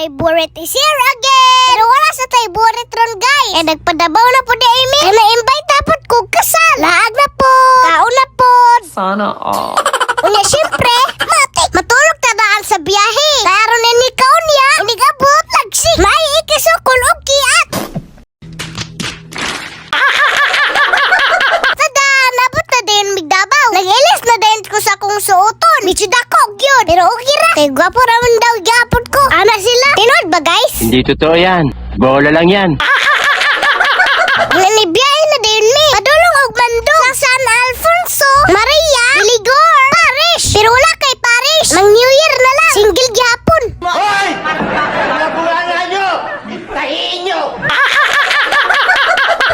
favorite is here again. Pero wala sa favorite ron, guys. Eh, nagpadabaw na po di Amy. Eh, na-invite na po kong kasal. Laag na po. Kaon na po. Sana all. Unya, syempre, matik. Matulog na daan sa biyahe. Karon na ni kaon niya. Inigabot, lagsik. May ikisukol og kiat. Tada, nabot na din migdabaw. Nag-ilis na din ko sa kong suoton. Medyo dako, yun. Pero okay ra. Kay gwapo raman daw gyapon ko. Ana sila. Tinood ba, guys? Hindi totoo yan. Bola lang yan. Nanibiyahe na din mi. Padulong og mando. Sa San Alfonso, Maria, Ligor, Parish. Pero wala kay Parish. Mang New Year na lang. Single gyapon. Hoy! Mga bulanga nyo! Tahiin nyo!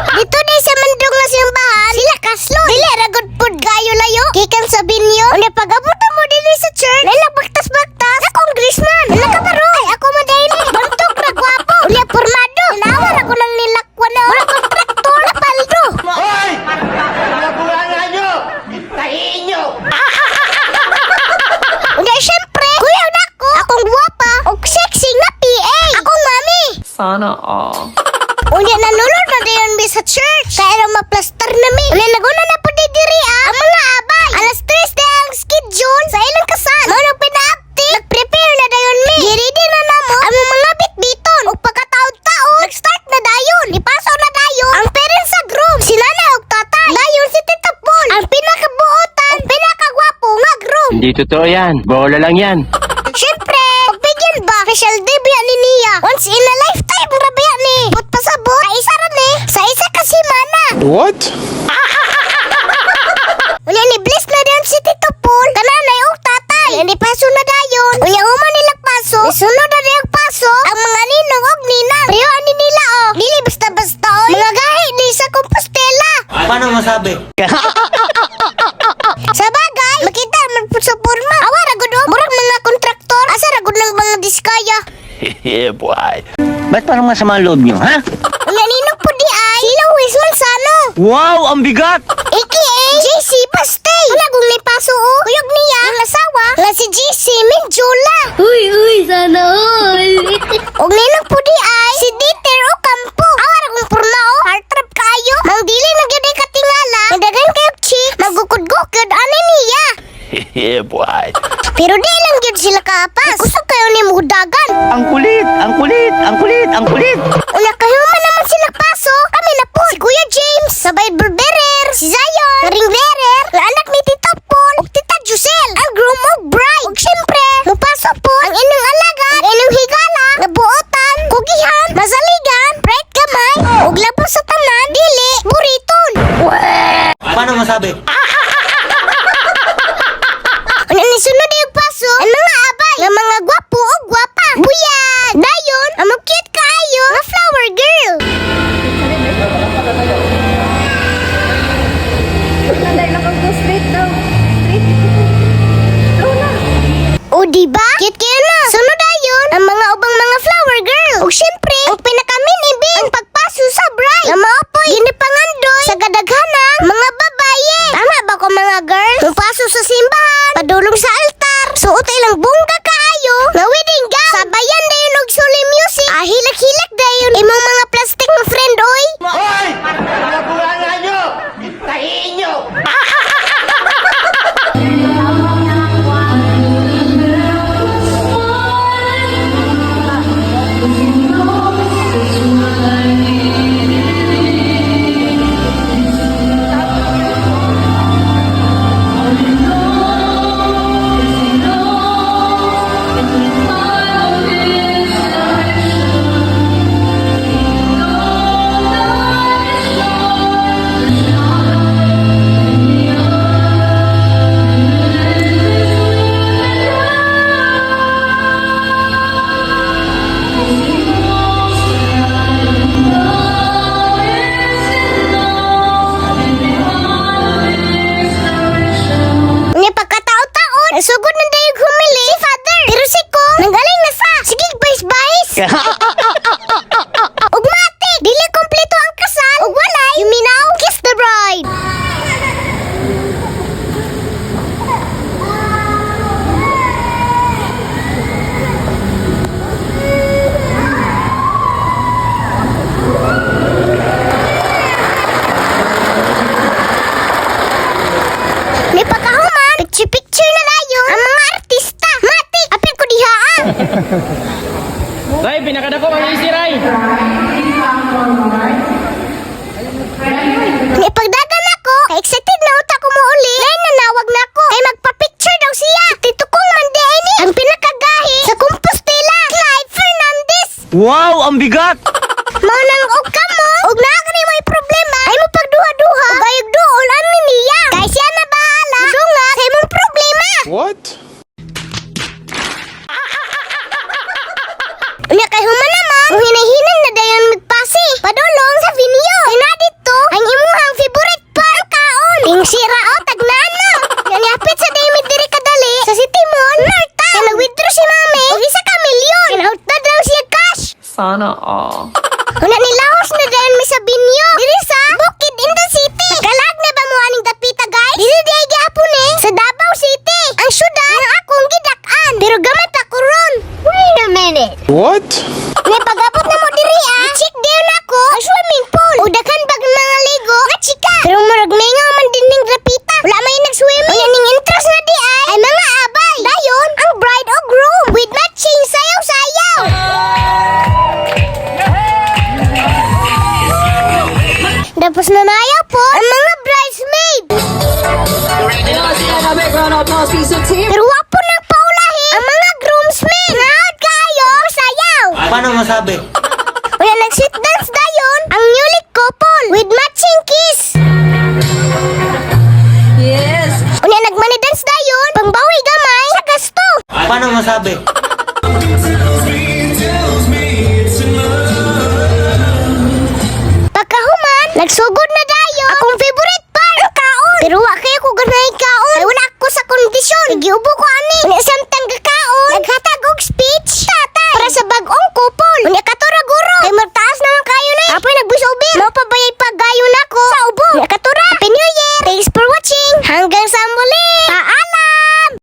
Dito day sa mandong na simbahan, sila kaslon. Dili ragod pud gayo layo. Gikan sa binyo. Unya pag-abot mo dinhi sa church, nalang baktas-baktas. Sa congressman. Nakaparo. Ay ako man dahil. Bantog ra gwapo. Unya pormado. Nawar ako nang nilakwan na. Wala kontraktor na paldo. Hoy! Mga bulanga nyo! Tahiin nyo! Unya syempre, kuya na ko. Akong guwapa. Og sexy nga PA. Akong mami. Sana all. Unya nanulod na din mi sa church. Kaya na maplaster na mi. Unya naguna na po di diri ang mga abay. Alas 3 na ang schedule sa ilang kasal. Mano pina-update. Nag-prepare na dayon mi. Giridi na namo ang mga bitbiton. Ug pagkataon-taon, nag-start na dayon. Ipaso na dayon ang parents sa groom. Si nana ug tatay. Dayon si Tito Paul. Ang pinakabuotan, pinakagwapo nga groom. Hindi totoo yan. Bola lang yan. Siyempre, pagbigyan ba? Special day biya ni Nia. Once in a lifetime, rabiya ni. Bot pasabot, ay isa rin eh. Sa isa kasi mana. What? Unya ni Bliss na din si Tito Paul. Kananay o tatay. Unya ni paso na dayon. Unya human nilang paso. Isunod na din paso. Ang mga ninong og ninang. Pero ani nila o. Dili basta-basta o. Mga gahi ni sa Compostela. Paano masabi? Sa bagay, makita man po sa porma. Awa ragod o. Murag mga kontraktor. Asa ragod ng mga diskaya. Yeah, boy. Ba't parang masama ang loob nyo, ha? Unya ninong po di ay. Sila Wisman Sano. Wow, ang bigat! AKA JC Pastay. Wala kong nipaso o. Kuyog niya ang asawa nga si JC Minjula. Uy, sana all. Og ninang po di ay si Dieter Ocampo. Awara kong purna o. Heartthrob kayo. Mang dili na gyud ay katingala. Nadagan kayo chick. Magukod-gukod ani niya. Yeah, boy. Pero di lang gyud sila kapas. Gusto kayo ni mudagan. Ang kulit! Ang kulit! Ang kulit! Ang kulit! Una kahuman naman sila paso. Kami na po. Si Kuya James. Sabay bearer. Si Zion. Ring bearer. Nga anak ni Tito Paul. Ug Tita Jusel. Ang groom ug bride. Ug syempre, mupaso po ang inyong alaga. Ang inyong higala. Nga buotan. Kugihan. Masaligan. Bright gamay. Ug labo sa tanan. Dili. Buriton. Paano masabi? Ano ni sunod yung paso? Ang mga abay. Nga mga gwapo o gwapa. Buyag. Dayon. Ang mga cute kaayo. Nga flower girl. O diba? Cute kayo na. Sunod ayon ang mga ubang mga flower girl. O syempre, ang pinakamin ibig ang pagpaso sa bride. Nga maopoy, ginipangandoy sa gadaghanang mga babaye. Tama ba ko mga girl? Ang paso sa simbahan, padulong sa altar, suot ilang bungka kaayo, nga wedding gown, sabayan dayon og suli music, hilak-hilak dayon imong mga plastic ng friend oy. Hoy! Mga bulanga nyo! Tahiin nyo! Ni pagkatao-taon, sugod na dayog humili si father. Pero si ko, nanggaling na sa. Sige, bais-bais. Ug mati, dili kompleto ang kasal. Ug walay, you minaw, kiss the bride. Ray, pinakadako ang easy, Ray. Ipagdagan ako, kay excited na utak ko mo uli. Ngayon nanawag na ako, kay magpa-picture daw siya. Tito kong mandi ini, ang pinakagahi sa Compostela, Clyde Fernandez. Wow, ang bigat! Mao nang og kamo, og naa kani may problema, ay mo pagduha-duha, ug ayog duol ani niya. Kay siya na bahala, dunga sa imong problema. What? Unya kay human naman, kung hinahinan na dayon magpasi, padulong sa video. Kay na dito, ang imuhang favorite part kaon. Ting sira o tagnano. Yan yapit sa David diri kadali sa City Mall, Norta. Kay nag-withdraw si mami, og isa ka milyon. Kinautad lang siya cash. Sana all. Una nilahos na dayon mi sa binyo. Diri sa Bukid in the City. Kalag na ba mo aning dapita guys? Diri di gyapon sa Davao City. Ang syudad nga akong gidak-an. Pero gamat ako ron. Wait a minute. What? May pag-abot na mo diri i-check dayon ako ang swimming pool. O daghan bag mga ligo nga chika. Pero murag mingaw man din ning dapita. Wala may nag-swimming. Unya ning interest na di ay mga abay. Dayon ang bride o groom with matching sayaw-sayaw. Tapos nanayaw po ang mga bridesmaid. Pero wapo nang paulahi ang mga groomsmen. Naod kayo sayaw. Paano masabi? Wala nag-sweet dance dayon ang newly couple with matching kiss. Yes. Unya nagmani dance dayon pangbawi gamay sa gasto. Paano masabi? Pagkahuman, nagsugod na dayon akong favorite part ang kaon. Pero wa kay ko ganay kaon. Kay wala ako sa kondisyon. Giubo ko ani. Unya samtang gakaon, naghatag og speech tatay para sa bag-ong couple. Unya katura guro. Kay magtaas naman kayo na. Apoy nagbusobir. Mao pa bayay